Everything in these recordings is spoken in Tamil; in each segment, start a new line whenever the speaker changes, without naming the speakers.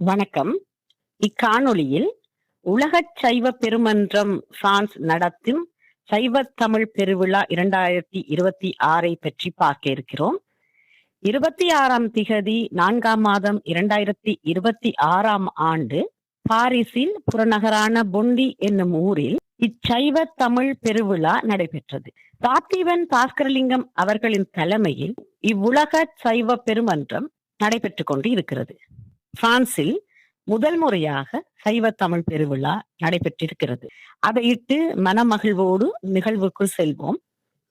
வணக்கம். இக்காணொளியில் உலகச் சைவ பெருமன்றம் பிரான்ஸ் நடத்தும் சைவத் தமிழ் பெருவிழா 2026 பற்றி பார்க்க இருக்கிறோம். 26ஆம் திகதி 4ஆம் மாதம் 2026ஆம் ஆண்டு பாரிஸில் புறநகரான பொண்டி என்னும் ஊரில் இச்சைவ தமிழ் பெருவிழா நடைபெற்றது. பார்த்திபன் பாஸ்கரலிங்கம் அவர்களின் தலைமையில் இவ்வுலக சைவ பெருமன்றம் நடைபெற்றுக் கொண்டு இருக்கிறது. பிரான்சில் முதல் முறையாக சைவ தமிழ் பெருவிழா நடைபெற்றிருக்கிறது. அதையிட்டு மனமகிழ்வோடு நிகழ்வுக்குள் செல்வோம்.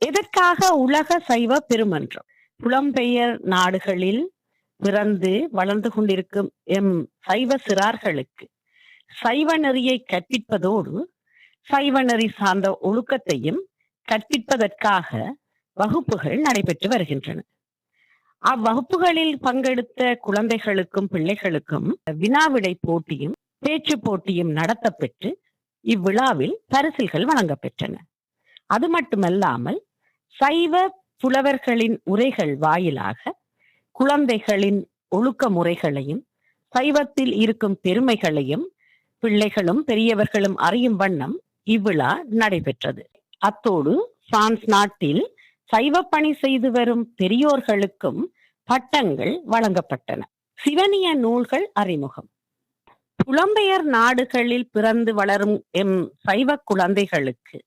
எதற்காக உலக சைவ பெருமன்றம்? புலம்பெயர் நாடுகளில் பிறந்து வளர்ந்து கொண்டிருக்கும் எம் சைவ சிறார்களுக்கு சைவ நெறியை கற்பிப்பதோடு சைவ நெறி சார்ந்த ஒழுக்கத்தையும் கற்பிப்பதற்காக வகுப்புகள் நடைபெற்று வருகின்றன. அவ்வகுப்புகளில் பங்கெடுத்த குழந்தைகளுக்கும் பிள்ளைகளுக்கும் வினாவிடை போட்டியும் பேச்சு போட்டியும் நடத்தப்பெற்று இவ்விழாவில் பரிசில்கள் வழங்கப்பெற்றன. அது மட்டுமல்லாமல் சைவ புலவர்களின் உரைகள் வாயிலாக குழந்தைகளின் ஒழுக்க முறைகளையும் சைவத்தில் இருக்கும் பெருமைகளையும் பிள்ளைகளும் பெரியவர்களும் அறியும் வண்ணம் இவ்விழா நடைபெற்றது. அத்தோடு பிரான்ஸ் நாட்டில் சைவ பணி செய்து வரும் பெரியோர்களுக்கும் பட்டங்கள் வழங்கப்பட்டன. சிவனிய நூல்கள் அறிமுகம். புலம்பெயர் நாடுகளில் பிறந்து வளரும் எம் சைவ குழந்தைகளுக்கு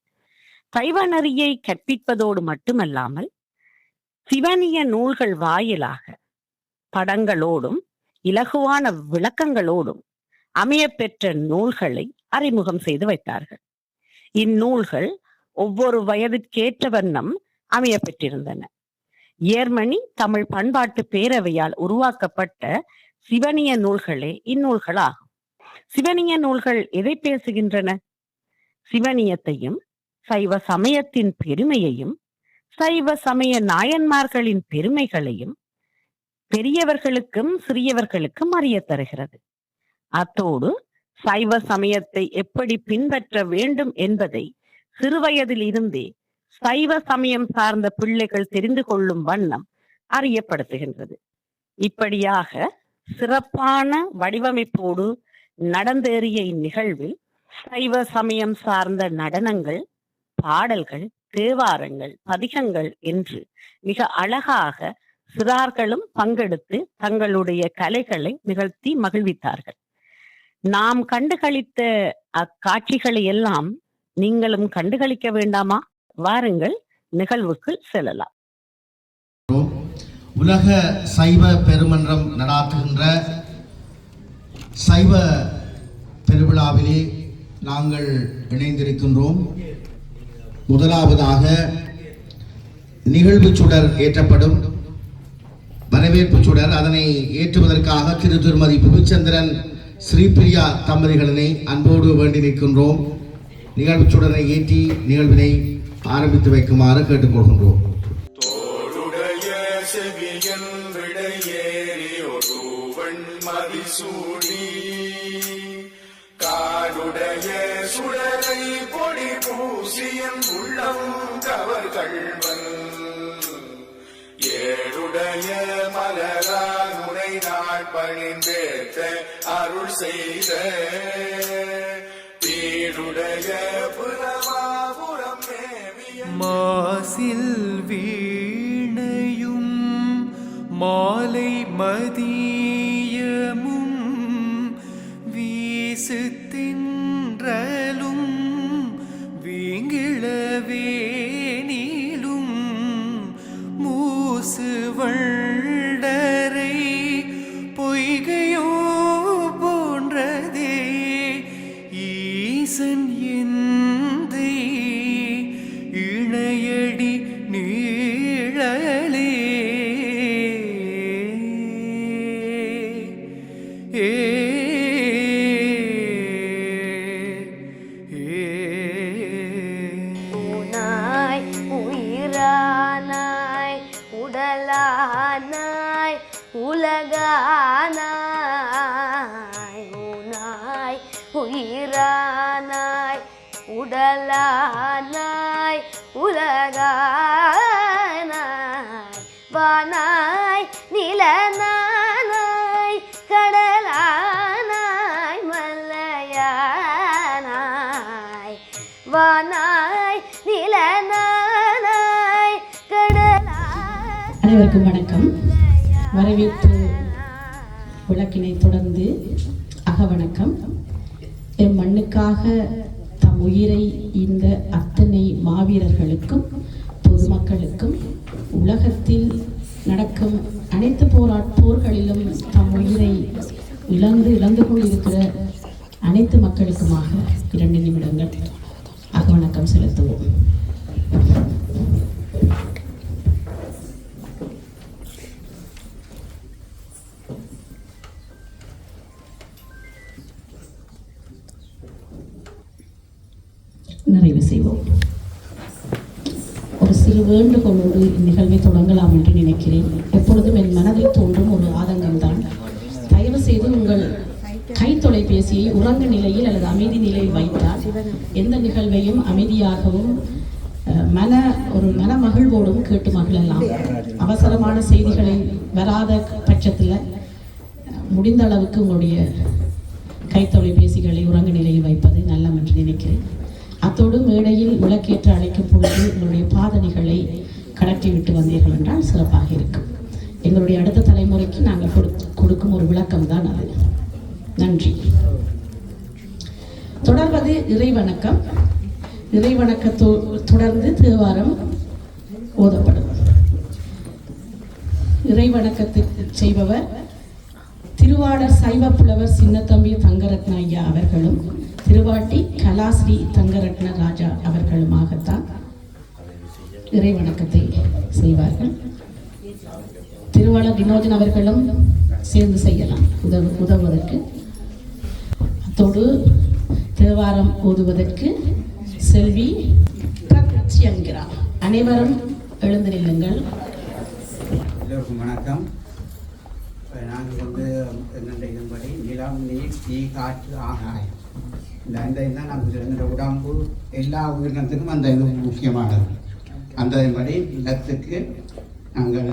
சைவ நெறியை கற்பிப்பதோடு மட்டுமல்லாமல் சிவனிய நூல்கள் வாயிலாக படங்களோடும் இலகுவான விளக்கங்களோடும் அமையப்பெற்ற நூல்களை அறிமுகம் செய்து வைத்தார்கள். இந்நூல்கள் ஒவ்வொரு வயதிற்கேற்ற வண்ணம் அமைய பெற்றிருந்தன. ஜெர்மனி தமிழ் பண்பாட்டு பேரவையால் உருவாக்கப்பட்ட சிவனிய நூல்களே இந்நூல்களாகும். சிவனிய நூல்கள் எதை பேசுகின்றன? சிவனியத்தையும் சைவ சமயத்தின் பெருமையையும் சைவ சமய நாயன்மார்களின் பெருமைகளையும் பெரியவர்களுக்கும் சிறியவர்களுக்கும் அறிய தருகிறது. அத்தோடு சைவ சமயத்தை எப்படி பின்பற்ற வேண்டும் என்பதை சிறுவயதில் இருந்தே சைவ சமயம் சார்ந்த பிள்ளைகள் தெரிந்து கொள்ளும் வண்ணம் அறியப்படுத்துகின்றது. இப்படியாக சிறப்பான வடிவமைப்போடு நடந்தேறிய இந்நிகழ்வில் சைவ சமயம் சார்ந்த நடனங்கள், பாடல்கள், தேவாரங்கள், பதிகங்கள் என்று மிக அழகாக சிறார்களும் பங்கெடுத்து தங்களுடைய கலைகளை நிகழ்த்தி மகிழ்வித்தார்கள். நாம் கண்டுகளித்த அக்காட்சிகளை எல்லாம் நீங்களும் கண்டுகளிக்க வேண்டாமா? வாருங்கள், நிகழ்வுக்குள் செல்லலாம்.
உலக சைவ பெருமன்றம் நடாத்துகின்ற சைவ பெருவிழாவிலே நாங்கள் இணைந்திருக்கின்றோம். முதலாவதாக நிகழ்வு சுடர் ஏற்றப்படும். வரவேற்பு சுடர் அதனை ஏற்றுவதற்காக திருமதி புவிச்சந்திரன் ஸ்ரீபிரியா தம்பதிகளினை அன்போடு வேண்டி நிற்கின்றோம். நிகழ்வு சுடரை ஏற்றி நிகழ்வினை ஆரம்பித்து வைக்குமாறு கேட்டுக்கொள்கின்றோம்.
தோளுடைய செவியன் விடையேறி ஒருவன் மதிசூடி காடுடைய சுடரை பொடி பூசியன் உள்ளம் கவர் கள்வன் ஏழுடைய மலரால் முனை நாள் பணிந்தேத்த அருள் செய்த பீடுடைய புறமாபுரம்
மாசில் வீணையும் மாலை மதியமும் வீசு தின்றலும் வீங்கிழவேனிலும் மூசு வண்டரை பொய்கையோ போன்றதே ஈசன் எந்தை இணையடி நீழலே
ஊனாய் உயிரானாய் உடலானாய் உலகானாய் ஊனாய் உயிரானாய் உடலானாய் உலகானாய் வானாய் நிலனானாய் கடலானாய்
அனைவருக்கும் வணக்கம். வரவேற்பு விளக்கினை தொடர்ந்து அகவணக்கம். எம் மண்ணுக்காக தம் உயிரை இந்த அத்தனை மாவீரர்களுக்கும் பொதுமக்களுக்கும் உலகத்தில் நடக்கும் அனைத்து போர்களிலும் தம் உயிரை இழந்து கொண்டிருக்கிற அனைத்து மக்களுக்குமாக 2 நிமிடங்கள் அகவணக்கம் செலுத்துவோம். நிறைவு செய்வோம். ஒரு சிறு வேண்டுகோளோடு இந்நிகழ்வை தொடங்கலாம் என்று நினைக்கிறேன். எப்பொழுதும் என் மனதில் தோன்றும் ஒரு ஆதங்கம்தான், தயவு செய்து உங்கள் கை தொலைபேசியை உறங்க நிலையில் அல்லது அமைதி நிலையில் வைத்தால் எந்த நிகழ்வையும் அமைதியாகவும் மன மகிழ்வோடும் கேட்டு மகிழலாம். அவசரமான செய்திகளை வராத பட்சத்தில் முடிந்த அளவுக்கு உங்களுடைய கை தொலைபேசிகளை உறங்க நிலையில் வைப்பது நல்லம் என்று நினைக்கிறேன். அத்தோடு மேடையில் விளக்கேற்ற அழைக்கும் பொழுது உங்களுடைய பாதணிகளை கடற்றி விட்டு வந்தீர்கள் என்றால் சிறப்பாக இருக்கும். எங்களுடைய அடுத்த தலைமுறைக்கு நாங்கள் கொடுக்கும் ஒரு விளக்கம் தான் அது. நன்றி. தொடர்வது இறைவணக்கம். இறைவணக்கத்தோ தொடர்ந்து தேவாரம் ஓதப்படும். இறைவணக்கத்தை செய்பவர் திருவாளர் சைவ புலவர் சின்னத்தம்பி தங்கரத்ன ஐயா அவர்களும் திருவாட்டி கலாஸ்ரீ தங்கரத்ன ராஜா அவர்களுமாகத்தான் இறைவணக்கத்தை செய்வார்கள். திருவாளர் வினோஜன் அவர்களும் சேர்ந்து செய்யலாம் உதவுவதற்கு. அத்தோடு தேவாரம் ஓதுவதற்கு செல்வி பிரத்யங்கிரா. அனைவரும் எழுந்து நில்லுங்கள்.
எல்லோருக்கும் வணக்கம். நாங்கள் எங்களுடைய இதன்படி நிலம், நீர், தீ, காற்று, ஆகாயம், இந்த தான் நமக்கு எங்களுடைய உடம்பு எல்லா உயிரினத்துக்கும் அந்த இது முக்கியமானது. அந்த இதன்படி நிலத்துக்கு நாங்கள்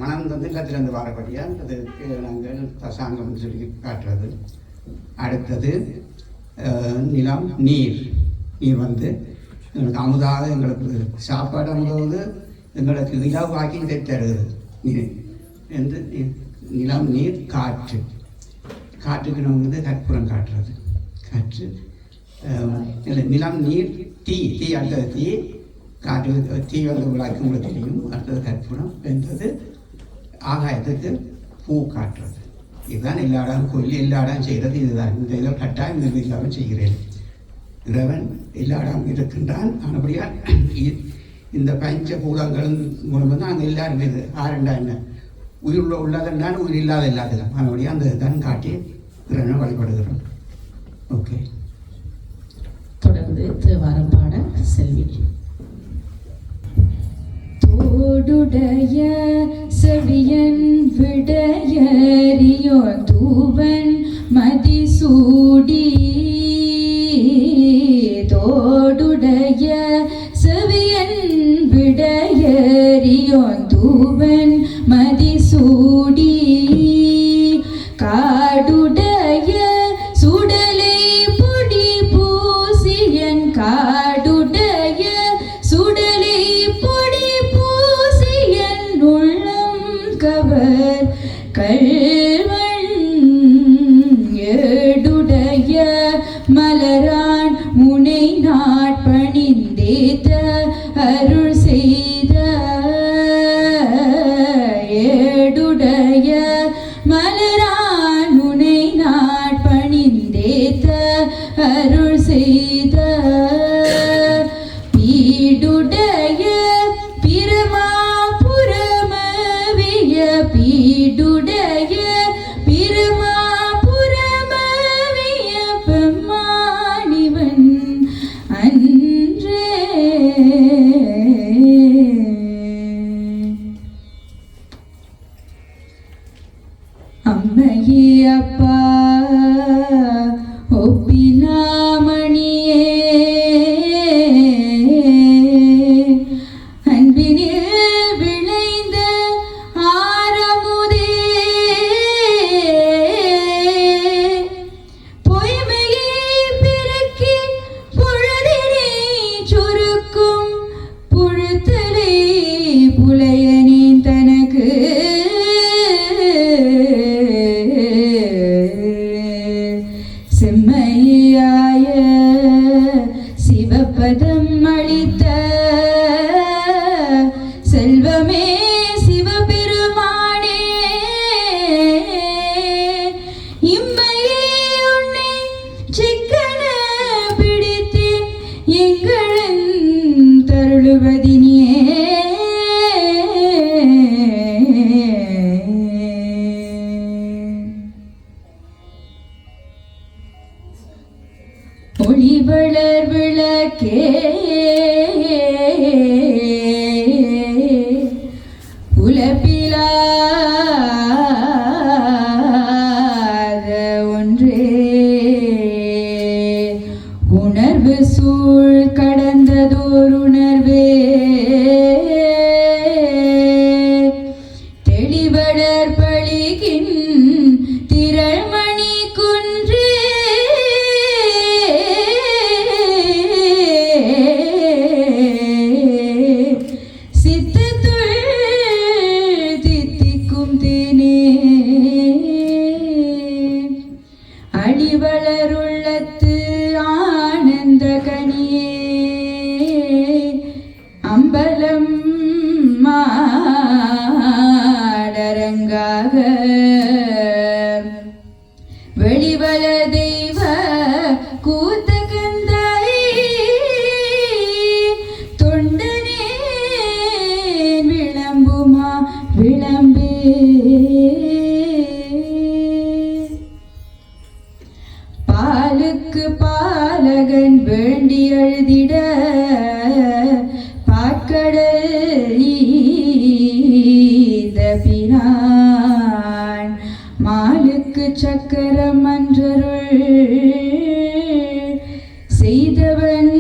மனம் நிலத்திலிருந்து வரபடியால் அதுக்கு நாங்கள் தசாங்கம் சொல்லி காட்டுறது. அடுத்தது நிலம், நீர். நீர் எங்களுக்கு அமுதாக எங்களுக்கு சாப்பாடு அமுதாவது எங்களுக்கு இலவாக்கி தருகிறது. நீர் என்று நிலம், நீர், காற்று. காற்றுக்கு நம்ம கற்பூரம் காட்டுறது. காற்று நிலம், நீர், தீ. அடுத்தது தீ. காற்று தீ விளக்கு உங்களுக்கு தெரியும். அடுத்தது கற்பூரம். வென்றது ஆகாயத்துக்கு பூ காட்டுறது. இதுதான் எல்லா இடம் கோயில் எல்லா இடம் செய்கிறது. இதுதான் இந்த இதில் கட்டாயம் இந்த இல்லாமல் செய்கிறேன். இறைவன் எல்லா இடம் இருக்கின்றான். ஆனபடியால் இந்த பஞ்சபூதங்கள் மூலமாக தான் அங்கே எல்லாரும் இது ஆரண்டா என்ன உயிர் உள்ளதென்றால் உயிர் இல்லாத இல்லாததான். ஆனபடியாக அந்த தான் காட்டி இறைவனை வழிபடுகிறோம். ஓகே.
தொடர்ந்து தேவாரம் பாட செல்வி. தோடுடைய செவியன் விடையறியோ தூவன் மதிசூடி. தோடுடைய செவியன் விடையறியோ தூவன் மதிசூடி. காடுடைய சுடலை பொடி பூசியன். காடுடைய சுடலை பொடி பூசியன் உள்ளம் கவர் கல்வன். ஏடுடைய மலரான் முனை நாட்பணிந்தேத்த அருள் செய்த. ஏடுடைய மலரான் முனை நாட்பணிந்தேத்த அருள் செய்த. பீடுடைய பிரமாபுரமவிய. பீடுடைய பிரமாபுரமவிய பெம்மானிவன் அன்றே. அம்மையே அப்பா ஒப்பிலாமணியே. அன்பினில் விளைந்த ஆரமுதே. பொய்மையை பெருக்கி பொழுதினை சுருக்கும் புழுத்தலை புலையனே.
ஒளிவளர் விளக்கே உலப்பிலாத ஒன்றே உணர்வு சூழ் கடந்ததோர் உணர்வே தெளிவளர் பழிகின் திரள்மணி குன்றே சித்தத்துள் தித்திக்கும் தேனே அடிவளருள்ளத்து ஆனந்த கனியே அம்பலம் மாடரங்காக வெளிவள தெய்வ கூத்த கந்தாய் தொண்டனே விளம்புமா விளம்பே பாலுக்கு பாலகன் வேண்டி எழுதிட பாக்கடல் ஈந்த பிரான் மாலுக்கு சக்கரம் அன்றருள் செய்தவன்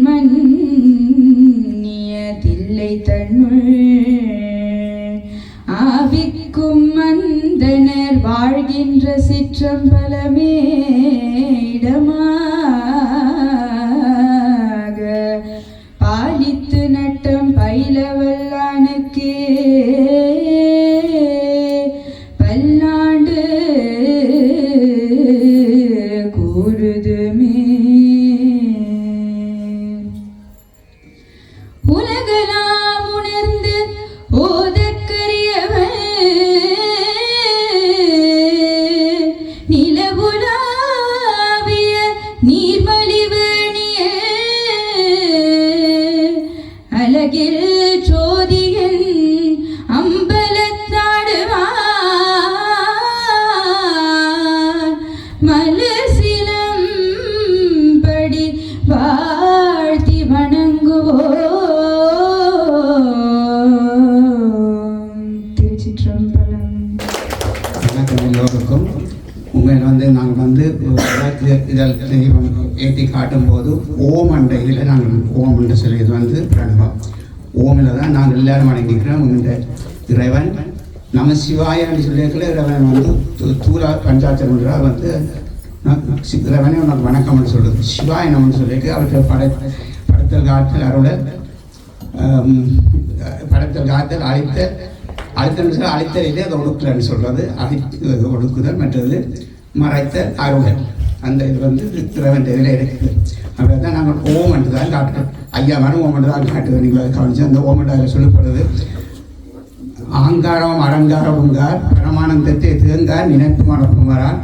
மன்னிய தில்லை தன்னுள் ஆவிக்கும் மந்தனர் வாழ்கின்ற சிற்றம்பலமே இடமாக பாலித்து நட்டம் பயிலவல்லானுக்கே பல்லாண்டு கூறுதுமே உலகலாம் உணர்ந்து ஓதற்கரியவன் நிலவுலாவிய நீர்மலிவேணிய அழகில் ஜோதியன் அம்பலத்தாடுவான் மலசிலம் படி வாழ்த்தி வணங்குவோம். திருச்சிற்றம்பலம்.
வணக்கம் எல்லோருக்கும். உங்கள் நாங்கள் இதழ் தெய்வம் ஏற்றி காட்டும்போது ஓம் என்ற இதில் நாங்கள் ஓம் என்று சொல்லியது பிரணவம். ஓமில் தான் நாங்கள் எல்லாரும் வணங்கிக்கிறோம். இந்த இறைவன் நம சிவாய என்று சொல்லியிருக்கிற இறைவன் தூரா பஞ்சாட்சரா இறைவனே உனக்கு வணக்கம்னு சொல்லுது. சிவாய நமன்னு சொல்லியிருக்கு. அவற்றை படைத்தல் காத்தல் அருளல் படைத்தல் காத்தல் அழித்தல் அழித்தலிலே அதை ஒடுக்கலன்னு சொல்கிறது. ஒடுக்குதல் மற்றது மறைத்தல் அருளல். அந்த இது இறைவன் இதில் இருக்குது. அப்படியே தான் நாங்கள் ஓம் என்று தான் காட்டுறோம். ஐயா வேணும் ஓம் என்று தான் காட்டுது. நீங்கள் கவனிச்சு அந்த ஓம் என்று அதில் சொல்லப்படுது. ஆங்காரம் அலங்கார ஓங்கார் பரமானந்தத்தை தேங்கார் நினைப்பு மறப்பும் வரான்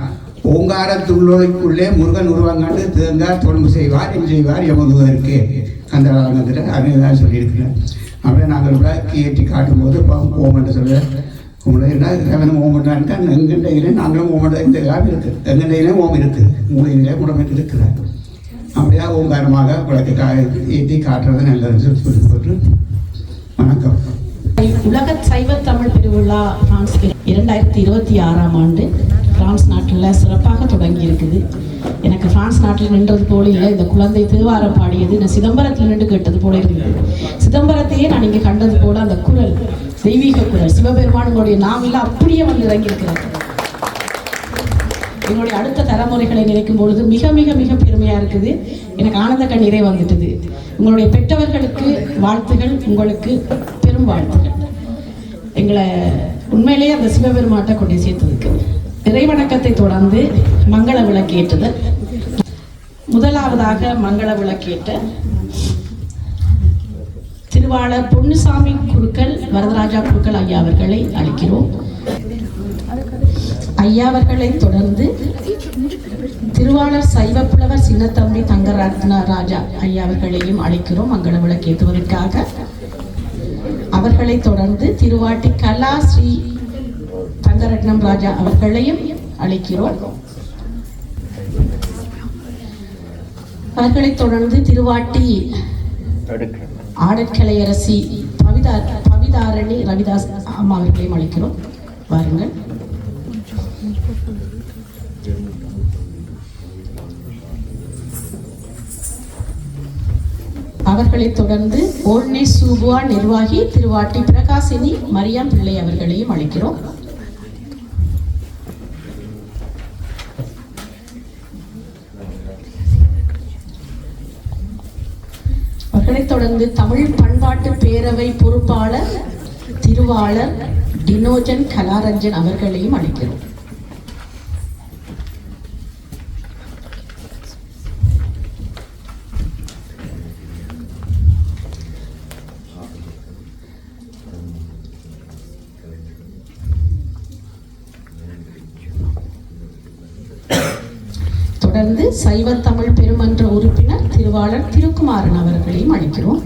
ஓங்காரத்துள்ளோய்க்குள்ளே முருகன் உருவங்கண்டு தேங்கார் தொழும்பு செய்வார் எம் செய்வார் எமதுவதற்கு கந்தராலங்கத்தில் அதுதான் சொல்லியிருக்கிறேன். அப்படியே நாங்கள் விளக்கி ஏற்றி காட்டும்போது ஓம் என்று சொல்ல இறைவனும் ஓம் என்றான்ட்டா எங்கெண்ட இதிலே நாங்களும் ஓம் இந்த காலம் இருக்குது. எங்கெண்ட இதிலே ஓம் இருக்குது. மூலையிலே முடமைக்கு இருக்கிறார். அப்படியே ஓங்காரமாக விளக்கு ஏற்றி காட்டுறது நல்லதுன்னு சொல்லி போட்டு வணக்கம்.
உலக சைவ தமிழ் பெருவிழா பிரான்ஸ் 2026ஆம் ஆண்டு பிரான்ஸ் நாட்டில் சிறப்பாக தொடங்கி இருக்குது. எனக்கு பிரான்ஸ் நாட்டில் நின்றது போல இல்லை. இந்த குழந்தை தேவாரம் பாடியது நான் சிதம்பரத்தில் நின்று கேட்டது போல இருந்தது. சிதம்பரத்தையே நான் இங்கே கண்டது போல அந்த குரல் தெய்வீக குரல் சிவபெருமானுடைய நாமில் அப்படியே இறங்கியிருக்கிறார். என்னுடைய அடுத்த தலைமுறைகளை நினைக்கும் பொழுது மிக மிக மிக பெருமையாக இருக்குது. எனக்கு ஆனந்த கண்ணீரே வந்துட்டுது. உங்களுடைய பெற்றவர்களுக்கு வாழ்த்துகள், உங்களுக்கு பெரும் வாழ்த்துகள். எங்களை உண்மையிலேயே அந்த சிவபெருமாட்டை கொண்டு சேர்த்ததுக்கு இறைவணக்கத்தை தொடர்ந்து மங்கள விளக்கேற்றுதல். முதலாவதாக மங்கள விளக்கேற்ற திருவாளர் பொன்னுசாமி குருக்கள் வரதராஜா குருக்கள் ஐயா அவர்களை அழைக்கிறோம். ஐயா அவர்களை தொடர்ந்து திருவாளர் சைவப்புலவர் சின்னத்தம்பி தங்கரத்ன ராஜா ஐயா அவர்களையும் அழைக்கிறோம் மங்கள விளக்கேற்றுவதற்காக. அவர்களை தொடர்ந்து திருவாட்டி கலா ஸ்ரீ தங்கரத்னம் ராஜா அவர்களையும் அழைக்கிறோம். அவர்களைத் தொடர்ந்து திருவாட்டி ஆடற்கலையரசி பவிதாரணி ரவிதாஸ் அம்மா அவர்களையும் அழைக்கிறோம். வாருங்கள். அவர்களைத் தொடர்ந்து ஓல்னே சூபுவா நிர்வாகி திருவாட்டி பிரகாசினி மரியாம் பிள்ளை அவர்களையும் அழைக்கிறோம். அவர்களைத் தொடர்ந்து தமிழ் பண்பாட்டு பேரவை பொறுப்பாளர் திருவாளர் டினோஜன் கலாரஞ்சன் அவர்களையும் அழைக்கிறோம். தொடர்ந்து சைவ தமிழ் பெருமன்ற உறுப்பினர் திருவாளர் திருக்குமாரன் அவர்களையும் அழைக்கிறோம்.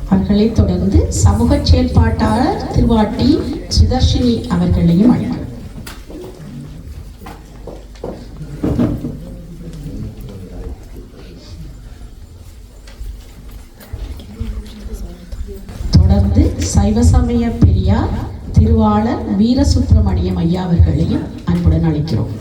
அவர்களைத் தொடர்ந்து சமூக செயல்பாட்டாளர் திருவாட்டி சுதர்ஷினி அவர்களையும் அழைக்கிறோம். தொடர்ந்து சைவ சமய பெரியார் திருவாளர் வீரசுப்பிரமணியம் ஐயா அவர்களையும் அன்புடன் அழைக்கிறோம்.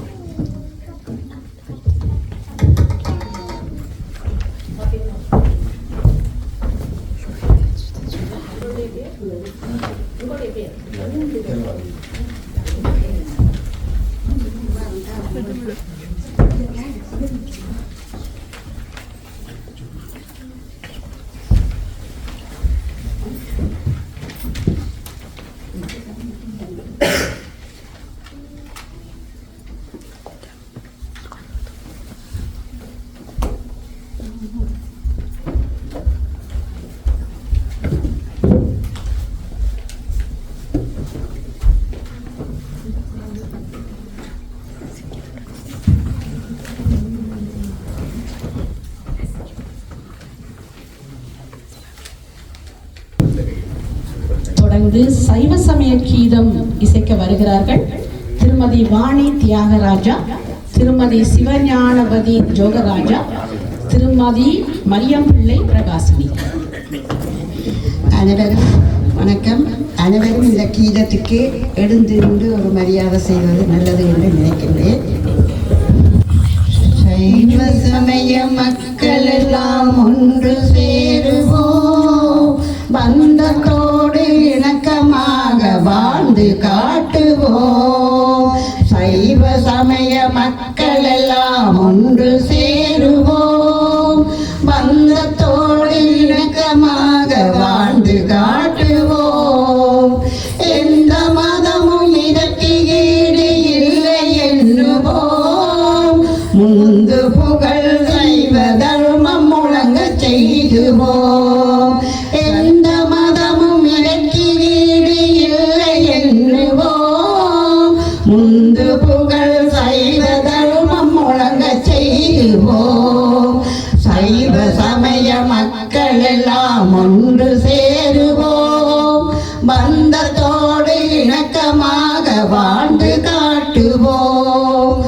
தொடர்ந்து சைவ சமய கீதம் இசைக்க வருகிறார்கள் திருமதி வாணி தியாகராஜா, திருமதி சிவஞானபதி ஜோகராஜா, திருமதி மரியம் பிள்ளை பிரகாசினி.
அனைவரும் வணக்கம். அனைவரும் இந்த கீதத்துக்கு எழுந்திருந்து ஒரு மரியாதை செய்வது நல்லது என்று நினைக்கின்றேன். சைவ சமய மக்கள் எல்லாம் ஒன்று சேருவோம், பந்தத்தோடு இணக்கமாக வாழ்ந்து காட்டுவோம். சைவ சமய மக்கள் எல்லாம் ஒன்று சேருவோம், பந்தத்தோடு இணக்கமாக வாழ்ந்து காட்டுவோம். எந்த மதமும் இதற்கு ஈடு இல்லை எண்ணுவோம், முந்து புகழ் சைவ தர்மம் முழங்க செய்துவோம். எந்த மதமும் இதற்கு ஈடு இல்லை எண்ணுவோம், முந்து புகழ் சைவ தர்மம் முழங்க செய்துவோம். சைவ சமய மக்கள் எல்லாம் ஒன்று சேருவோம், பந்தத்தோடு இணக்கமாக வாழ்ந்து காட்டுவோம்.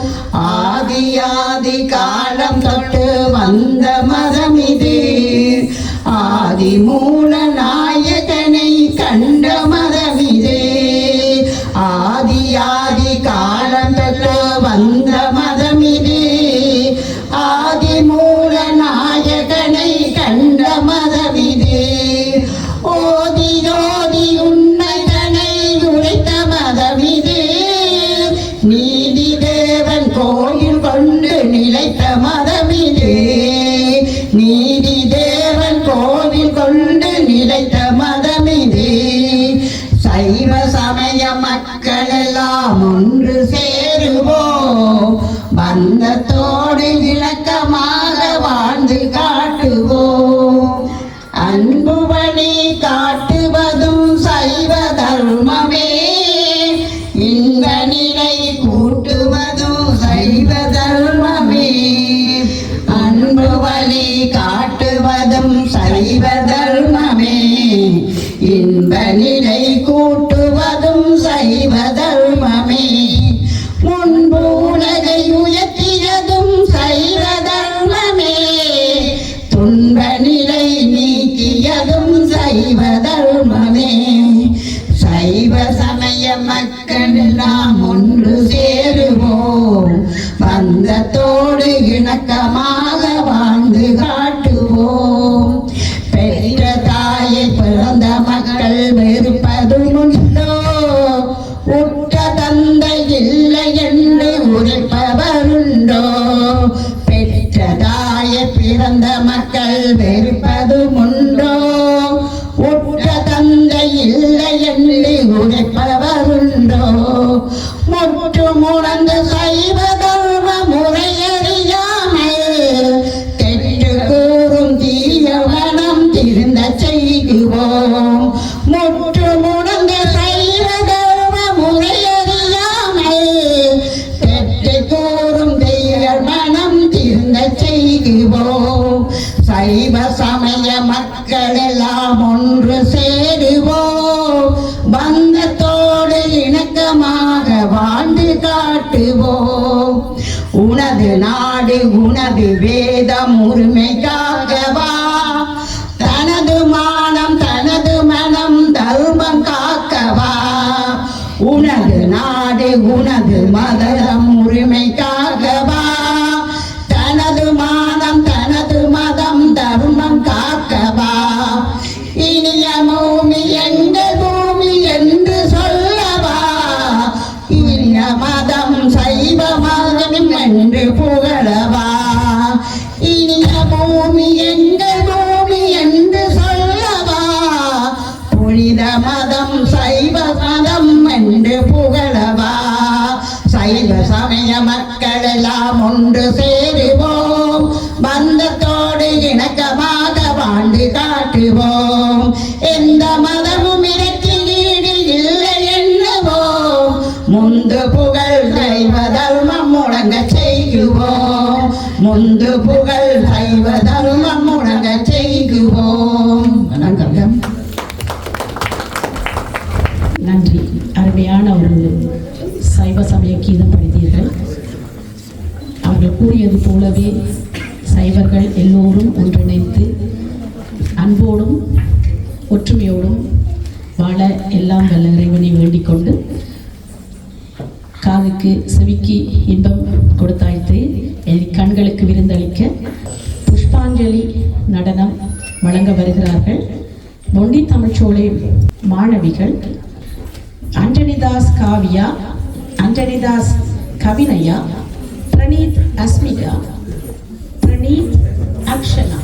ஆதி காலம் தொட்டு வந்த மதம் இது, ஆதி மூல நாயகனை கண்ட மதம் இது. ஆதி காலம் தொட்டு வந்த மதம் இது, ஆதி மூல நாயகனை கண்ட மதம் இது. ஓதி உன்னைதனை உரைத்த மதம் இது, நீதி தேவன் கோயில் கொண்டு நிலைத்த மதம் இது. நீதி தேவன் கோவில் கொண்டு நிலைத்த மதம் இது. சைவ சமய மக்கள் எல்லாம் ஒன்று சேருவோம், பந்தத்தோடு இணக்கமாக வாழ்ந்து காட்டுவோம். அன்பு வழி காட்டுவதும் சைவ தர்மமே, இந்த நிலை கூட்டுவதும் சைவ தர்மமே. அன்பு வழி காட்டுவதும் சைவ தர்மமே, இன்ப நிலை கூட்டுவதும் சைவ தர்மமே. செய்துவோம். சைவ சமய மக்கள் எல்லாம் ஒன்று சேருவோம். பந்தத்தோடு இணக்கமாக வாழ்ந்து காட்டுவோம். உனது நாடு உனது வேதம் உரிமைக்காகவா, தனது மானம் தனது மனம் தர்மம் காக்கவா. உனது நாடு உனது மதம் உரிமைக்காகவா, தனது மானம் தனது மதம் தர்மம் காக்கவா. இனிய பூமி எங்கள் பூமி என்று சொல்லவா, இனிய மதம் சைவ மதம் என்று புகழவா. இனிய பூமி எங்கள் பூமி என்று சொல்லவா, புனித மதம் சைவ மதம் என்று புகழவா. சைவ சமய மக்கள் எல்லாம் ஒன்று சேருவோம். பந்தத்தோடு இணக்கமாக வாழ்ந்து காட்டுவோம். எந்த மதமும் எனக்கு ஈடு இல்லை என்னவோம். முந்து புகழ் சைவ தர்மம் முழங்க செய்குவோம். முந்து புகழ் சைவ தர்மம் முழங்க செய்குவோம். வணக்கம்.
நன்றி. அருமையான ஒரு சைவ சமய கீதம் படித்தீர்கள். அவர்கள் கூறியது போலவே சைவர்கள் எல்லோரும் ஒன்றிணைந்து அன்போடும் ஒற்றுமையோடும் வாழ எல்லாம் வல்ல இறைவனை வேண்டிக் கொண்டு காதுக்கு செவிக்கு இன்பம் கொடுத்தாய்த்து என் கண்களுக்கு விருந்தளிக்க புஷ்பாஞ்சலி நடனம் வழங்க வருகிறார்கள். மொண்டி தமிழ்ச்சோலை மாணவிகள் ஆண்டனிதாஸ் காவியா, ஆண்டனிதாஸ் கவினயா, பிரணீத் அஸ்மிகா, பிரணீத் அக்ஷனா.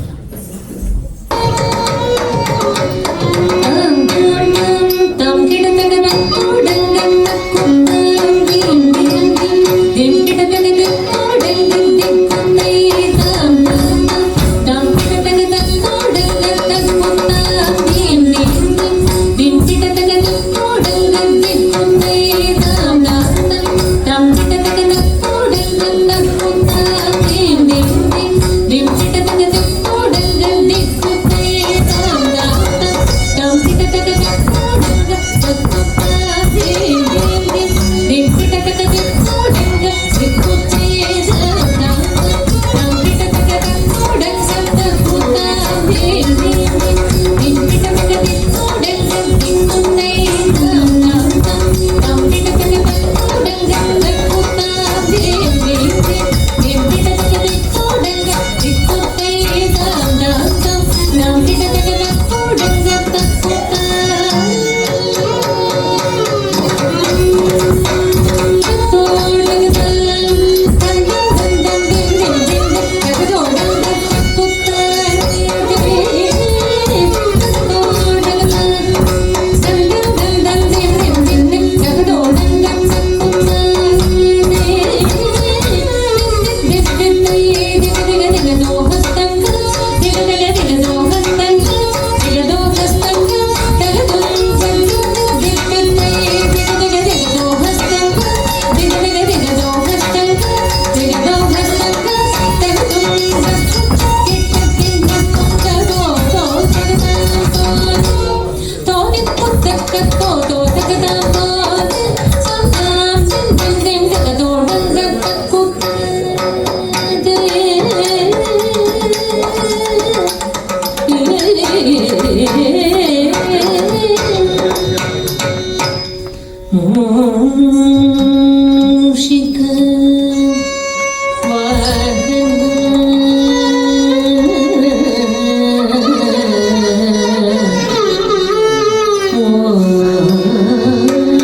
Oh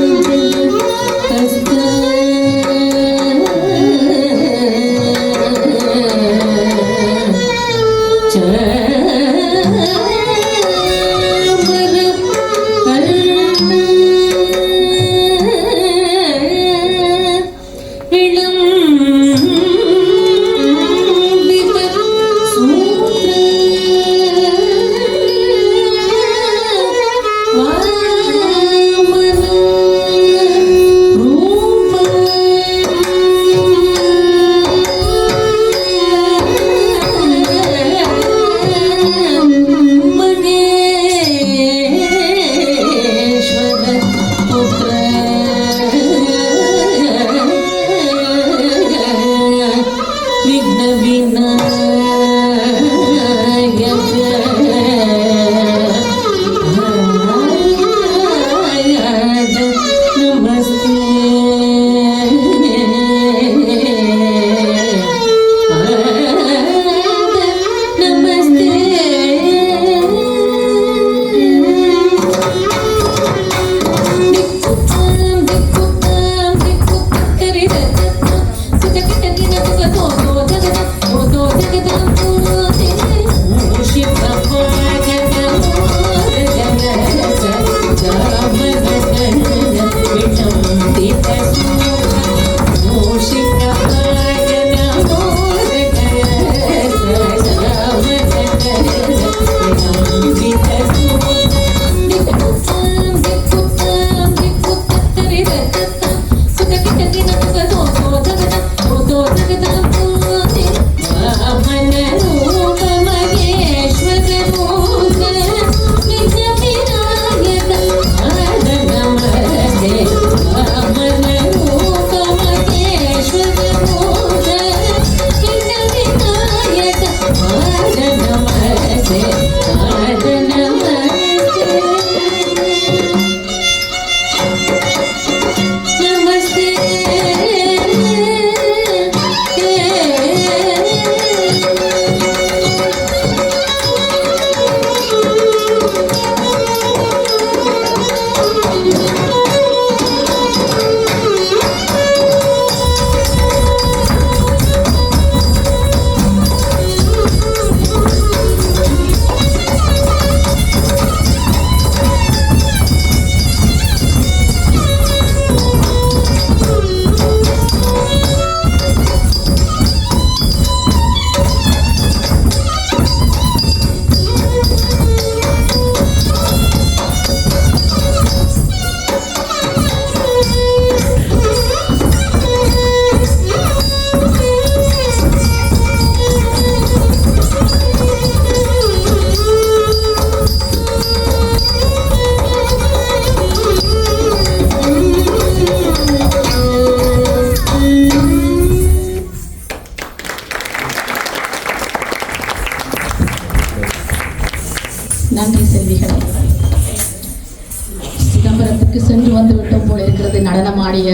இடங்களுக்கு சென்று வந்து விட்டோம் போல இருக்கிறது. நடனமாடிய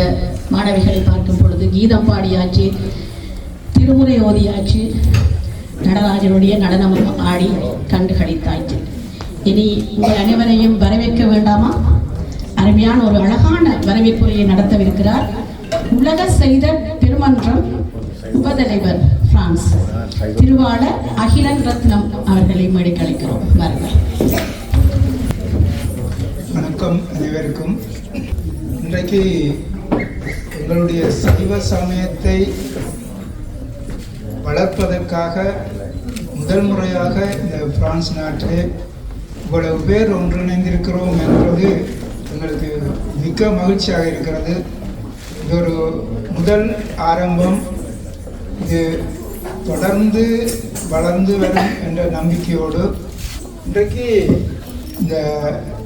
மாணவிகளை பார்க்கும் பொழுது கீதம் பாடியாச்சு, திருமுறை ஓதியாச்சு, நடராஜனுடைய நடனம் ஆடி கண்டு கழித்தாச்சு. இனி உங்கள் அனைவரையும் வரவேற்க வேண்டாமா? அருமையான ஒரு அழகான வரவேற்புரையை நடத்தவிருக்கிறார் உலக செய்த பெருமன்றம் உபதலைவர் பிரான்ஸ் திருவாளர் அகிலன் ரத்னம் அவர்களை மேடைக்கு அழைக்கிறோம். வாருங்கள்.
வணக்கம் அனைவருக்கும். இன்றைக்கு எங்களுடைய சைவ சமயத்தை வளர்ப்பதற்காக முதல் முறையாக இந்த பிரான்ஸ் நாட்டிலே இவ்வளவு பேர் ஒன்றிணைந்திருக்கிறோம் என்பது எங்களுக்கு மிக்க மகிழ்ச்சியாக இருக்கிறது. இது ஒரு முதல் ஆரம்பம். இது தொடர்ந்து வளர்ந்து வரும் என்ற நம்பிக்கையோடு இன்றைக்கு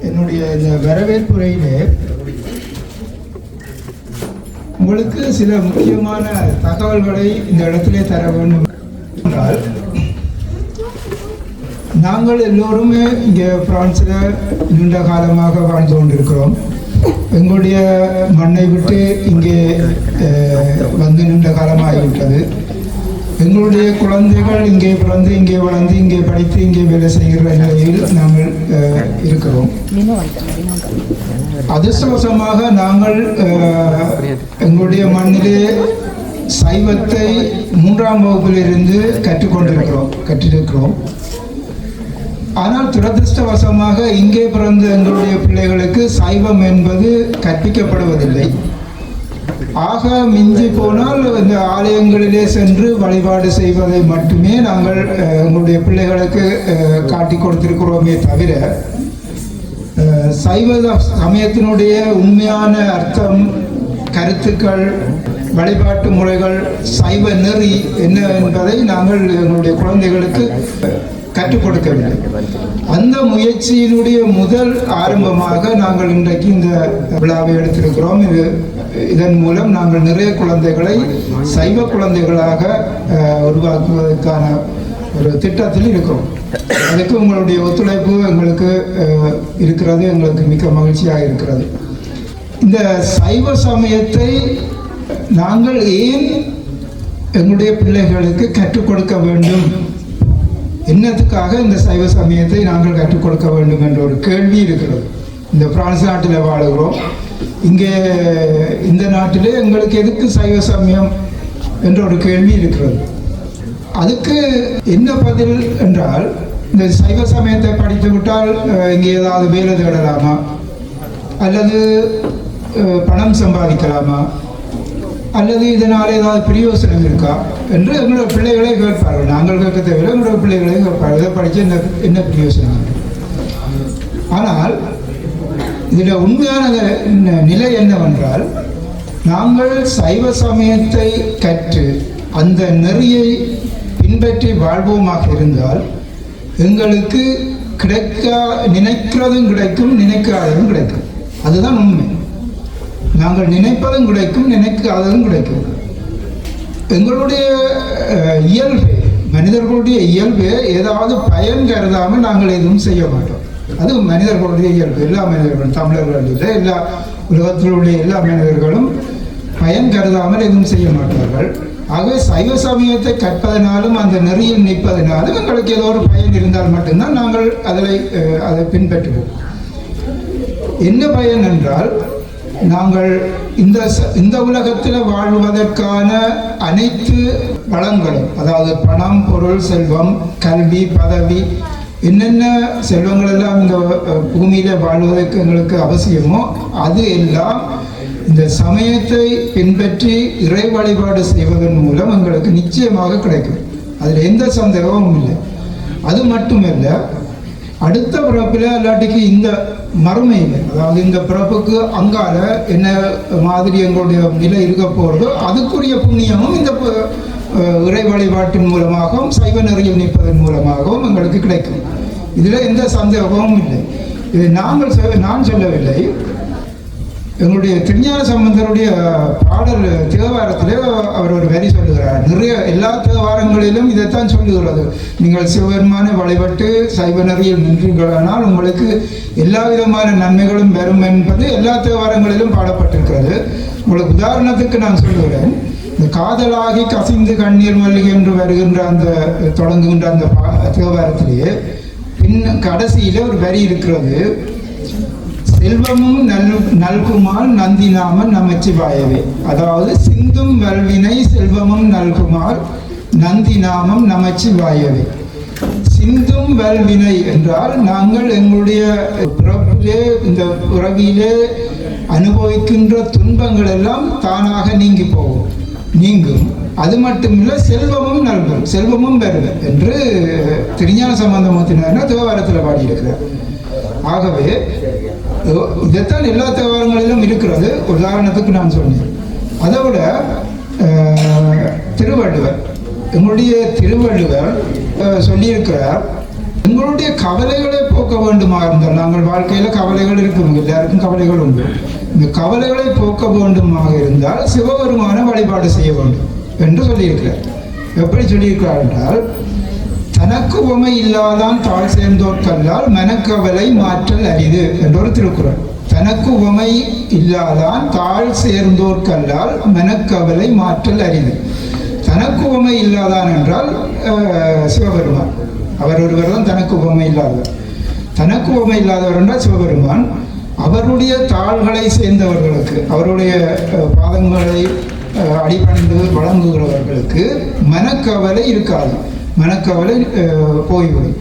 என்னுடைய இந்த வரவேற்புரையிலே உங்களுக்கு சில முக்கியமான தகவல்களை இந்த இடத்திலே தர வேண்டும் என்றால், நாங்கள் எல்லோருமே இங்கே பிரான்ஸில் நீண்ட காலமாக வாழ்ந்து கொண்டிருக்கிறோம். எங்களுடைய மண்ணை விட்டு இங்கே வந்து நீண்ட காலமாகிவிட்டது. எங்களுடைய குழந்தைகள் இங்கே பிறந்து இங்கே வளர்ந்து இங்கே படித்து இங்கே வேலை செய்கிற நிலையில் நாங்கள் இருக்கிறோம். அதிர்ஷ்டவசமாக நாங்கள் எங்களுடைய மண்ணிலே சைவத்தை 3ஆம் வகுப்பிலிருந்து கற்றிருக்கிறோம். ஆனால் துரதிருஷ்டவசமாக இங்கே பிறந்த எங்களுடைய பிள்ளைகளுக்கு சைவம் என்பது கற்பிக்கப்படுவதில்லை. ஆக மிஞ்சி போனால் இந்த ஆலயங்களிலே சென்று வழிபாடு செய்வதை மட்டுமே நாங்கள் எங்களுடைய பிள்ளைகளுக்கு காட்டி கொடுத்திருக்கிறோமே தவிர, சைவ சமயத்தினுடைய உண்மையான அர்த்தம், கருத்துக்கள், வழிபாட்டு முறைகள், சைவ நெறி என்ன என்பதை நாங்கள் எங்களுடைய குழந்தைகளுக்கு கற்றுக் கொடுக்கவில்லை. அந்த முயற்சியினுடைய முதல் ஆரம்பமாக நாங்கள் இன்றைக்கு இந்த விழாவை எடுத்திருக்கிறோம். இதன் மூலம் நாங்கள் நிறைய குழந்தைகளை சைவ குழந்தைகளாக உருவாக்குவதற்கான ஒரு திட்டத்தில் இருக்கிறோம். அதுக்கு உங்களுடைய ஒத்துழைப்பு எங்களுக்கு இருக்கிறது. எங்களுக்கு மிக்க மகிழ்ச்சியாக இருக்கிறது. இந்த சைவ சமயத்தை நாங்கள் ஏன் எங்களுடைய பிள்ளைகளுக்கு கற்றுக் கொடுக்க வேண்டும், என்னத்துக்காக இந்த சைவ சமயத்தை நாங்கள் கற்றுக் கொடுக்க வேண்டும் என்ற ஒரு கேள்வி இருக்கிறது. இந்த பிரான்ஸ் நாட்டில் வாழுகிறோம். இங்கே இந்த நாட்டிலே எங்களுக்கு எதுக்கு சைவ சமயம் என்ற ஒரு கேள்வி இருக்கிறது. அதுக்கு என்ன பதில் என்றால், இந்த சைவ சமயத்தை படித்து விட்டால் இங்கே ஏதாவது வேலை தேடலாமா, அல்லது பணம் சம்பாதிக்கலாமா, அல்லது இதனால் ஏதாவது பிரயோசனம் இருக்கா என்று எங்களோட பிள்ளைகளே கேட்பார்கள். நாங்கள் கேட்க தேவையில்லை, எங்களோட பிள்ளைகளே கேட்பார்கள், இதை படித்து என்ன பிரயோசனம். ஆனால் இதில் உண்மையான நிலை என்னவென்றால், நாங்கள் சைவ சமயத்தை கற்று அந்த நெறியை பின்பற்றி வாழ்வோமாக இருந்தால் எங்களுக்கு நினைக்கிறதும் கிடைக்கும், நினைக்காததும் கிடைக்கும். அதுதான் உண்மை. நாங்கள் நினைப்பதும் கிடைக்கும், நினைக்காததும் கிடைக்கும். எங்களுடைய இயல்பு, மனிதர்களுடைய இயல்பு ஏதாவது பயன் கருதாமல் நாங்கள் எதுவும் செய்ய மாட்டோம். அது மனிதர்களுடைய இயல்பு. எல்லா மனிதர்களும், தமிழர்கள் இல்லை, எல்லா உலகத்திலுடைய எல்லா மனிதர்களும் பயன் கருதாமல் எதுவும் செய்ய மாட்டார்கள். ஆகவே சைவ சமயத்தை கற்பதனாலும் அந்த நெறியில் நிற்பதனாலும் எங்களுக்கு ஏதோ ஒரு பயன் இருந்தால் மட்டும்தான் நாங்கள் அதை பின்பற்றுவோம். என்ன பயன் என்றால், நாங்கள் இந்த உலகத்தில் வாழ்வதற்கான அனைத்து வளங்களும், அதாவது பணம், பொருள், செல்வம், கல்வி, பதவி, என்னென்ன செல்வங்கள் எல்லாம் இந்த பூமியில வாழ்வதற்கு எங்களுக்கு அவசியமோ அது எல்லாம் இந்த சமயத்தை பின்பற்றி இறை வழிபாடு செய்வதன் மூலம் எங்களுக்கு நிச்சயமாக கிடைக்கும். அதில் எந்த சந்தேகமும் இல்லை. அது மட்டுமல்ல, அடுத்த பிறப்பில் இல்லாட்டிக்கு இந்த மறுமையில், அதாவது இந்த பிறப்புக்கு அங்கால என்ன மாதிரி எங்களுடைய நிலை இருக்க போகிறதோ அதுக்குரிய புண்ணியமும் இந்த இறை வழிபாட்டின் மூலமாகவும் சைவ நெறியில் நிற்பதன் மூலமாகவும் எங்களுக்கு கிடைக்கும். இதில் எந்த சந்தேகமும் இல்லை. இது நான் சொல்லவில்லை. எங்களுடைய திருஞான சம்பந்தருடைய பாடல் தேவாரத்திலே அவர் ஒரு வரி சொல்லுகிறார். நிறைய எல்லா தேவாரங்களிலும் இதைத்தான் சொல்லுகிறது. நீங்கள் சிவபெருமானை வழிபட்டு சைவ நெறியில் நின்றீர்களானால் உங்களுக்கு எல்லா விதமான நன்மைகளும் வரும் என்பது எல்லா தேவாரங்களிலும் பாடப்பட்டிருக்கிறது. உங்களுக்கு உதாரணத்துக்கு நான் சொல்லுகிறேன். இந்த காதலாகி கசிந்து கண்ணீர் மல்லிகை என்று வருகின்ற அந்த தொடங்குகின்ற அந்த தேவாரத்திலேயே கடைசியில ஒரு வரி இருக்கிறது. செல்வமும் நல்குமால் நந்திநாமன் நமச்சிவாயவே. அதாவது சிந்தும் வல்வினை செல்வமும் நல்குமால் நந்திநாமம் நமச்சிவாயவே. சிந்தும் வல்வினை என்றால் நாங்கள் எங்களுடைய பிறப்பிலே இந்த பிறவியிலே அனுபவிக்கின்ற துன்பங்கள் எல்லாம் தானாக நீங்கி போகும், நீங்கும். அது மட்டுமில்லை, செல்வமும் நல்கும், செல்வமும் பெறுக என்று திருஞான சம்பந்தமூர்த்தினார் தேவாரத்தில் பாடியிருக்கிறார். ஆகவே இதைத்தான் எல்லா தேவாரங்களிலும் இருக்கிறது. உதாரணத்துக்கு நான் சொன்னேன். அதை விட திருவள்ளுவர், எங்களுடைய திருவள்ளுவர் சொல்லியிருக்கிறார், எங்களுடைய கவலைகளை போக்க வேண்டுமா இருந்தால், நாங்கள் வாழ்க்கையில் கவலைகள் இருக்கும், எல்லாருக்கும் கவலைகள் உண்டு. இந்த கவலைகளை போக்க வேண்டுமாக இருந்தால் சிவபெருமான வழிபாடு செய்ய வேண்டும் என்று சொல்லியிருக்கிறார். எப்படி சொல்லியிருக்கிறார் என்றால், தனக்கு உமை இல்லாதான் தாழ் சேர்ந்தோர்கல்லால் மனக்கவலை மாற்றல் அரிது என்ற ஒரு திருக்குறள். தனக்கு உமை இல்லாதான் தாழ் சேர்ந்தோர்கல்லால் மனக்கவலை மாற்றல் அரிது. தனக்கு உமை இல்லாதான் என்றால் சிவபெருமான், அவர் ஒருவர் தான் தனக்கு உமை இல்லாதவர். தனக்கு உமை இல்லாதவர் என்றால் சிவபெருமான். அவருடைய தாள்களை சேர்ந்தவர்களுக்கு, அவருடைய பாதங்களை அடிபணிந்து வழங்குகிறவர்களுக்கு மனக்கவலை இருக்காது, மனக்கவலை போய்விடும்.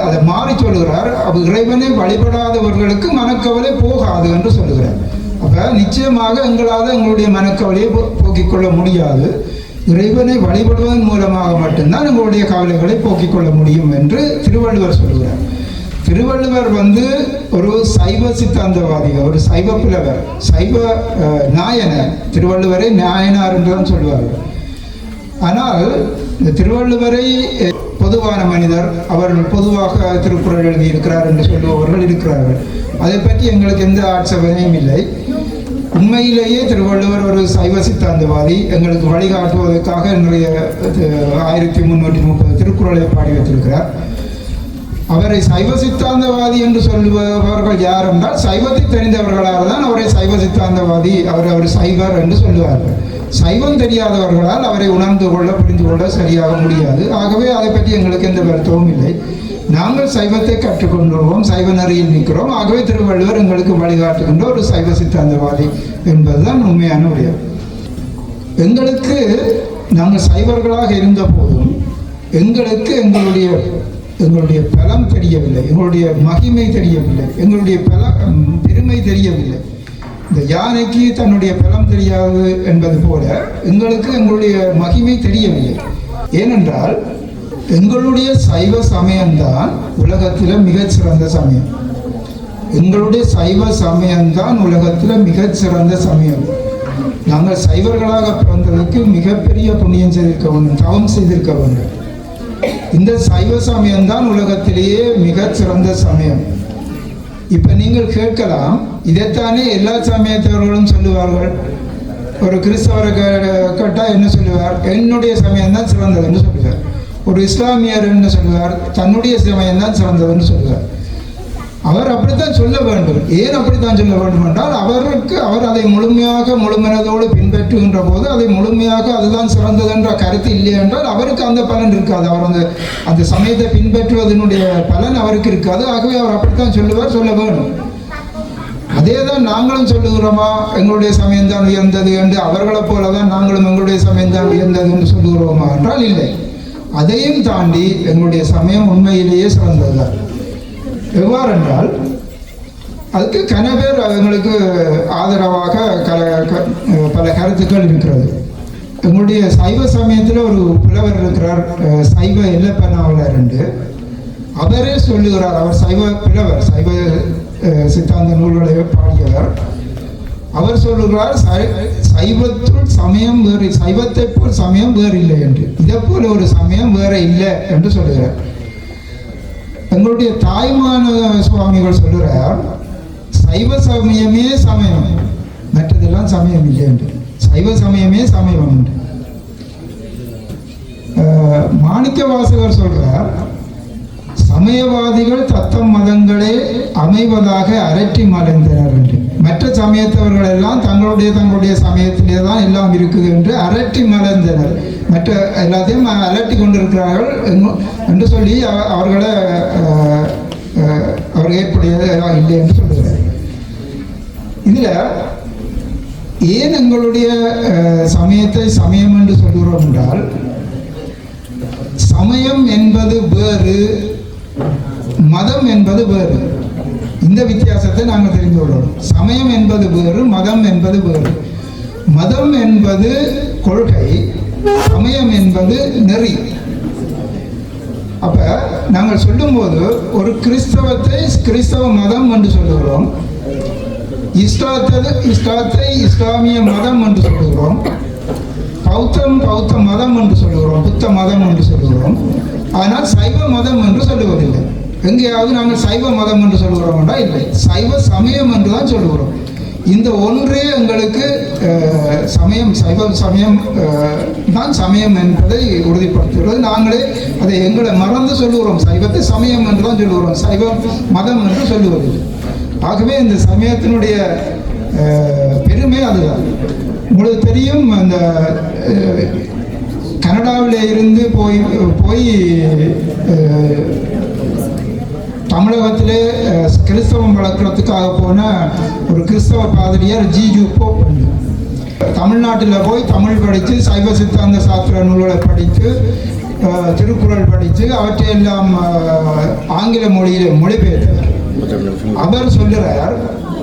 அதை மாறி சொல்லுகிறார். இறைவனை வழிபடாதவர்களுக்கு மனக்கவலை போகாது என்று சொல்லுகிறார். அப்ப நிச்சயமாக எங்களால் எங்களுடைய மனக்கவலையை போக்கிக் கொள்ள முடியாது. இறைவனை வழிபடுவதன் மூலமாக மட்டும்தான் எங்களுடைய கவலைகளை போக்கிக் கொள்ள முடியும் என்று திருவள்ளுவர் சொல்லுகிறார். திருவள்ளுவர் ஒரு சைவ சித்தாந்தவாதி, ஒரு சைவ புலவர், சைவ நாயனர். திருவள்ளுவரை நாயனார் என்றுதான் சொல்வார்கள். ஆனால் இந்த திருவள்ளுவரை பொதுவான மனிதர், அவர்கள் பொதுவாக திருக்குறள் எழுதியிருக்கிறார் என்று சொல்லுபவர்கள் இருக்கிறார்கள். அதை பற்றி எங்களுக்கு எந்த ஆட்சேபனையும் இல்லை. உண்மையிலேயே திருவள்ளுவர் ஒரு சைவ சித்தாந்தவாதி. எங்களுக்கு வழிகாட்டுவதற்காக என்னுடைய 1330 திருக்குறளை பாடி வைத்திருக்கிறார். அவரை சைவ சித்தாந்தவாதி என்று சொல்லுபவர்கள் யார் என்றால், சைவத்தை தெரிந்தவர்களால் தான் அவரை சைவ சித்தாந்தவாதி, அவர் சைவர் என்று சொல்லுவார்கள். சைவம் தெரியாதவர்களால் அவரை உணர்ந்து கொள்ள, புரிந்து கொள்ள சரியாக முடியாது. ஆகவே அதை பற்றி எங்களுக்கு எந்த வருத்தமும் இல்லை. நாங்கள் சைவத்தை கற்றுக்கொண்டுள்ளோம், சைவ நெறியில் நிற்கிறோம். ஆகவே திருவள்ளுவர் எங்களுக்கு வழிகாட்டுகின்ற ஒரு சைவ சித்தாந்தவாதி என்பதுதான் உண்மையான விடயம். எங்களுக்கு, நாங்கள் சைவர்களாக இருந்த போதும் எங்களுக்கு எங்களுடைய பலம் தெரியவில்லை, எங்களுடைய மகிமை தெரியவில்லை, எங்களுடைய பெருமை தெரியவில்லை. இந்த யானைக்கு தன்னுடைய பலம் தெரியாது என்பது போல எங்களுக்கு எங்களுடைய மகிமை தெரியவில்லை. ஏனென்றால் எங்களுடைய சைவ சமயம்தான் உலகத்தில் மிகச்சிறந்த சமயம். எங்களுடைய சைவ சமயம்தான் உலகத்தில் மிகச்சிறந்த சமயம். நாங்கள் சைவர்களாக பிறந்ததற்கு மிகப்பெரிய புண்ணியம் செய்திருக்க வேண்டும், தவம் செய்திருக்க வேண்டும். இந்த சைவ சமயம்தான் உலகத்திலேயே மிகச்சிறந்த சமயம். இப்ப நீங்கள் கேட்கலாம், இதைத்தானே எல்லா சமயத்தவர்களும் சொல்லுவார்கள். ஒரு கிறிஸ்தவரை கேட்டா என்ன சொல்லுவார்? என்னுடைய சமயம் தான் சிறந்ததுன்னு சொல்லுவார். ஒரு இஸ்லாமியர் என்ன சொல்லுவார்? தன்னுடைய சமயம் தான் சிறந்ததுன்னு சொல்லுவார். அவர் அப்படித்தான் சொல்ல வேண்டும். ஏன் அப்படித்தான் சொல்ல வேண்டும் என்றால், அவர் அதை முழுமனதோடு பின்பற்றுகின்ற போது அதை முழுமையாக அதுதான் சிறந்தது என்ற கருத்து இல்லை என்றால் அவருக்கு அந்த பலன் இருக்காது. அவர் அந்த சமயத்தை பின்பற்றுவதனுடைய பலன் அவருக்கு இருக்காது. ஆகவே அவர் அப்படித்தான் சொல்லுவார், சொல்ல வேண்டும். அதே தான் நாங்களும் சொல்லுகிறோமா, எங்களுடைய சமயம்தான் உயர்ந்தது என்று அவர்களை போலதான் நாங்களும் எங்களுடைய சமயம்தான் உயர்ந்தது என்று சொல்லுகிறோமா என்றால் இல்லை. அதையும் தாண்டி எங்களுடைய சமயம் உண்மையிலேயே சிறந்ததுதான். எவ்வாறென்றால், அதுக்கு கன பேர் எங்களுக்கு ஆதரவாக பல கருத்துக்கள் இருக்கிறது. எங்களுடைய சைவ சமயத்தில் ஒரு புலவர் இருக்கிறார், சைவ எல்லப்பனாவலர் என்று. அவரே சொல்லுகிறார், அவர் சைவ புலவர், சைவ சித்தாந்த நூல்களை பாடியவர். அவர் சொல்லுகிறார், சைவத்துள் சமயம் வேறு, சைவத்தை போல் சமயம் வேறு இல்லை என்று. இதை போல ஒரு சமயம் வேற இல்லை என்று சொல்லுகிறார். எங்களுடைய தாய்மான சுவாமிகள் சொல்லுகிறார், சைவ சமயமே சமயம், மற்றதெல்லாம் சமயம் இல்லை என்று. சைவ சமயமே சமயம் உண்டு. மாணிக்க வாசகர் சொல்றார், சமயவாதிகள் தத்தம் மதங்களே அமைவதாக அரற்றி மறைந்தனர் என்று. மற்ற சமயத்தவர்கள் எல்லாம் தங்களுடைய சமயத்திலே தான் எல்லாம் இருக்குது என்று அரற்றி மறைந்தனர், மற்ற எல்லாத்தையும் அலட்டி கொண்டிருக்கிறார்கள் என்று சொல்லி அவர்களை அவர் ஏற்புடையதெல்லாம் இல்லை என்று சொல்லுகிறார். இதில் ஏன் எங்களுடைய சமயத்தை சமயம் என்று சொல்கிறோம் என்றால், சமயம் என்பது வேறு, மதம் என்பது வேறு. இந்த வித்தியாசத்தை நாங்கள் தெரிந்து கொள்ளணும். சமயம் என்பது வேறு, மதம் என்பது வேறு. மதம் என்பது கொள்கை, சமயம் என்பது நெறி. அப்ப நாங்கள் சொல்லும்போது ஒரு கிறிஸ்தவ மதம் என்று சொல்லுகிறோம், இஸ்லாத்தை இஸ்லாமிய மதம் என்று சொல்லுகிறோம், பௌத்த மதம் என்று சொல்லுகிறோம், புத்த மதம் என்று சொல்லுகிறோம். ஆனால் சைவ மதம் என்று சொல்லுவதில்லை. எங்கேயாவது நாங்கள் சைவ மதம் என்று சொல்லுகிறோம்னா இல்லை, சைவ சமயம் என்று தான் சொல்லுகிறோம். இந்த ஒன்றே எங்களுக்கு சமயம், சைவ சமயம் தான் சமயம் என்பதை உறுதிப்படுத்துகிறது. நாங்களே அதை எங்களை மறந்து சொல்லுகிறோம், சைவத்தை சமயம் என்று தான் சொல்லுகிறோம், சைவ மதம் என்று சொல்லுவதில்லை. ஆகவே இந்த சமயத்தினுடைய பெருமை அதுதான். உங்களுக்கு தெரியும், அந்த கனடாவில் இருந்து போய் தமிழகத்திலே கிறிஸ்தவம் வளர்க்குறதுக்காக போன ஒரு கிறிஸ்தவ பாதிரியார் ஜிஜு போப். தமிழ்நாட்டில் போய் தமிழ் படித்து சைவ சித்தாந்த சாஸ்திர நூல்களை படித்து திருக்குறள் படித்து அவற்றையெல்லாம் ஆங்கில மொழியில் மொழிபெயர்த்தார். அவர் சொல்லுறார்,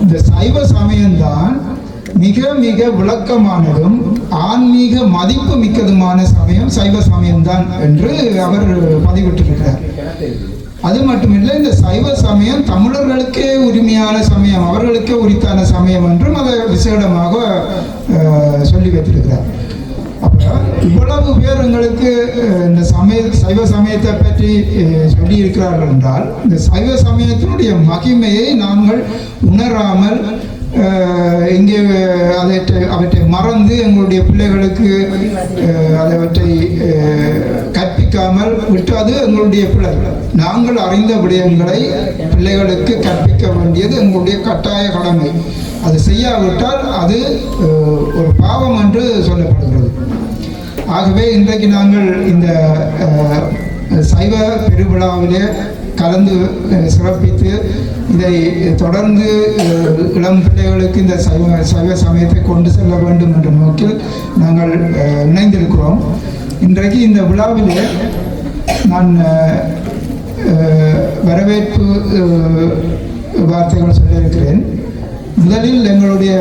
இந்த சைவ சமயம்தான் மிக மிக விளக்கமானதும் ஆன்மீக மதிப்பு மிக்கதுமான சமயம் சைவ சமயம்தான் என்று அவர் பதிவிட்டிருக்கிறார். அது மட்டுமில்லை, இந்த சைவ சமயம் தமிழர்களுக்கே உரிமையான சமயம், அவர்களுக்கே உரித்தான சமயம் என்றும் அதை விசேடமாக சொல்லி வைத்திருக்கிறார். அப்போ இவ்வளவு பேர் எங்களுக்கு இந்த சைவ சமயத்தை பற்றி சொல்லி இருக்கிறார்கள் என்றால், இந்த சைவ சமயத்தினுடைய மகிமையை நாங்கள் உணராமல் இங்கே அவற்றை மறந்து எங்களுடைய பிள்ளைகளுக்கு அவற்றை கற்பிக்காமல் விட்டது எங்களுடைய பிள்ளை. நாங்கள் அறிந்த விடயங்களை பிள்ளைகளுக்கு கற்பிக்க வேண்டியது எங்களுடைய கட்டாய கடமை. அது செய்யாவிட்டால் அது ஒரு பாவம் என்று சொல்லப்படுகிறது. ஆகவே இன்றைக்கு நாங்கள் இந்த சைவ பெருவிழாவிலே கலந்து சிறப்பித்து இதை தொடர்ந்து இளம் பிள்ளைகளுக்கு இந்த சைவ சமயத்தை கொண்டு செல்ல வேண்டும் என்ற நோக்கில் நாங்கள் இணைந்திருக்கிறோம். இன்றைக்கு இந்த விழாவிலே நான் வரவேற்பு வார்த்தைகள் சொல்லியிருக்கிறேன். முதலில் எங்களுடைய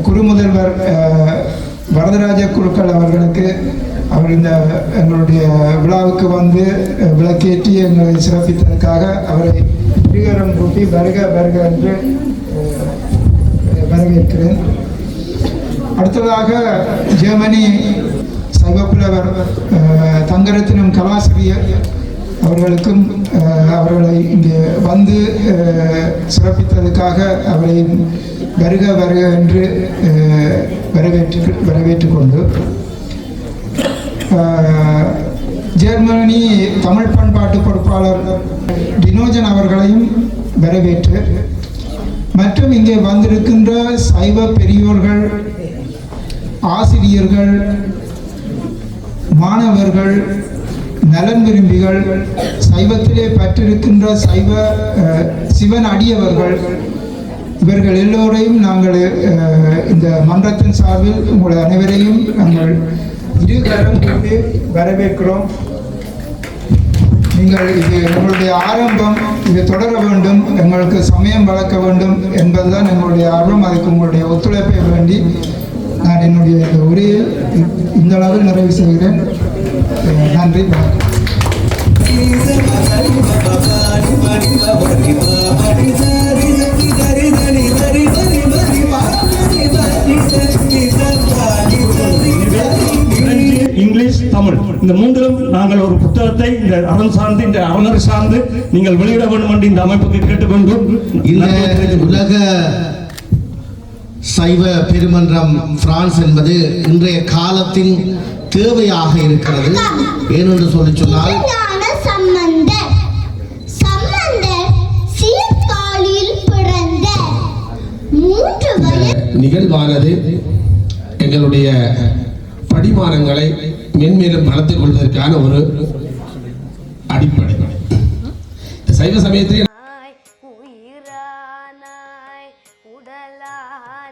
குருமுதல்வர் வரதராஜ குருக்கள் அவர்களுக்கு, அவர் இந்த எங்களுடைய விழாவுக்கு வந்து விளக்கேற்றி எங்களை சிறப்பித்ததற்காக அவரை பிரிகரம் கூட்டி வருக வருக என்று வரவேற்கிறேன். அடுத்ததாக ஜெர்மனி சைவப்புலவர் தங்கரத்தினம் கலாசிரியர் அவர்களுக்கும் அவர்களை இங்கே வந்து சிறப்பித்ததற்காக அவரை வருக வருக என்று வரவேற்று கொண்டு, ஜெர்மனி தமிழ் பண்பாட்டு பொறுப்பாளர் டினோஜன் அவர்களையும் வரவேற்று, மற்றும் இங்கே வந்திருக்கின்ற சைவ பெரியோர்கள், ஆசிரியர்கள், மாணவர்கள், நலன் விரும்பிகள், சைவத்திலே பற்றிருக்கின்ற சிவன் அடியவர்கள், இவர்கள் எல்லோரையும் நாங்கள் இந்த மன்றத்தின் சார்பில் உங்கள் அனைவரையும் நாங்கள் இருகரம் கொண்டு வரவேற்கிறோம். நீங்கள் இது எங்களுடைய ஆரம்பம், இது தொடர வேண்டும், எங்களுக்கு சமயம் வளர்க்க வேண்டும் என்பதுதான் எங்களுடைய ஆர்வம். அதுக்கு உங்களுடைய ஒத்துழைப்பை வேண்டி நான் என்னுடைய இந்த உரையை இந்த அளவில் நிறைவு செய்கிறேன். நன்றி.
இங்கிலீஷ், தமிழ் இந்த மூன்றிலும் நாங்கள் ஒரு புத்தகத்தை இந்த அறம் சார்ந்து, இந்த அறநெறி சார்ந்து நீங்கள் வெளியிட வேண்டும் என்று இந்த அமைப்புக்கு கேட்டுக்கொண்டு,
இந்த உலக சைவ பெருமன்றம் பிரான்ஸ் என்பது இன்றைய காலத்தின் தேவையாக இருக்கிறது. ஏனென்று சொன்னால்
நிகழ்வானது எங்களுடைய படிமானங்களை மென்மேலும் வளர்த்துக் கொள்வதற்கான ஒரு அடிப்படை. சைவ சமயத்தில்
உயிரானாய் உடலாய்